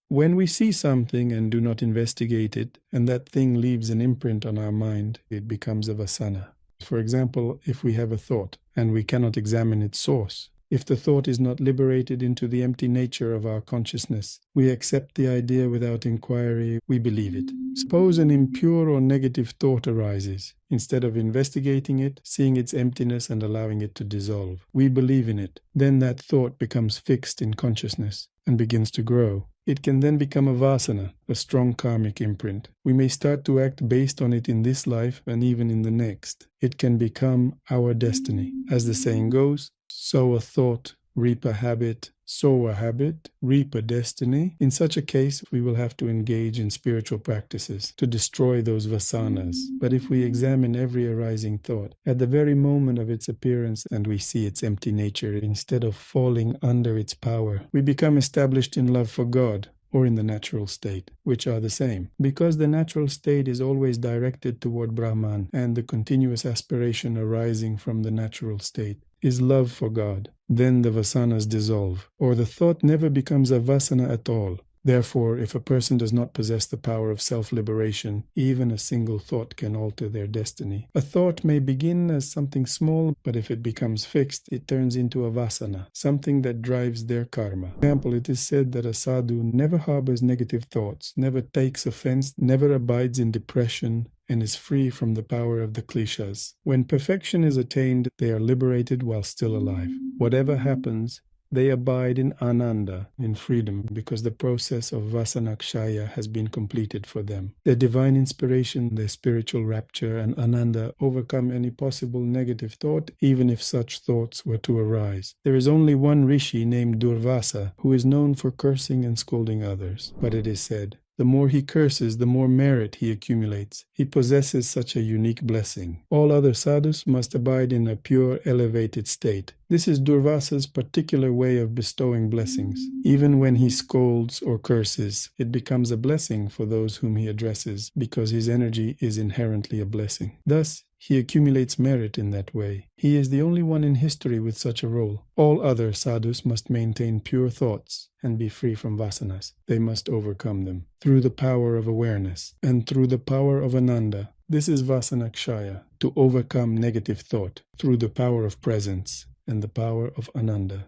When we see something and do not investigate it, and that thing leaves an imprint on our mind, it becomes a vasana. For example, if we have a thought and we cannot examine its source, if the thought is not liberated into the empty nature of our consciousness, we accept the idea without inquiry, we believe it. Suppose an impure or negative thought arises. Instead of investigating it, seeing its emptiness and allowing it to dissolve, we believe in it. Then that thought becomes fixed in consciousness and begins to grow. It can then become a vasana, a strong karmic imprint. We may start to act based on it in this life and even in the next. It can become our destiny. As the saying goes, sow a thought, reap a habit, sow a habit, reap a destiny. In such a case, we will have to engage in spiritual practices to destroy those vasanas. But if we examine every arising thought at the very moment of its appearance and we see its empty nature instead of falling under its power, we become established in love for God or in the natural state, which are the same. Because the natural state is always directed toward Brahman, and the continuous aspiration arising from the natural state is love for God, then the vasanas dissolve, or the thought never becomes a vasana at all. Therefore, if a person does not possess the power of self-liberation, even a single thought can alter their destiny. A thought may begin as something small, but if it becomes fixed, it turns into a vasana, something that drives their karma. For example, it is said that a sadhu never harbors negative thoughts, never takes offense, never abides in depression, and is free from the power of the kleshas. When perfection is attained, they are liberated while still alive. Whatever happens, they abide in ananda, in freedom, because the process of vasanakshaya has been completed for them. Their divine inspiration, their spiritual rapture, and ananda overcome any possible negative thought, even if such thoughts were to arise. There is only one Rishi named Durvasa who is known for cursing and scolding others. But it is said, the more he curses, the more merit he accumulates. He possesses such a unique blessing. All other sadhus must abide in a pure, elevated state. This is Durvasa's particular way of bestowing blessings. Even when he scolds or curses, it becomes a blessing for those whom he addresses, because his energy is inherently a blessing. Thus, he accumulates merit in that way. He is the only one in history with such a role. All other sadhus must maintain pure thoughts and be free from vasanas. They must overcome them through the power of awareness and through the power of ananda. This is vasanakshaya, to overcome negative thought through the power of presence and the power of ananda.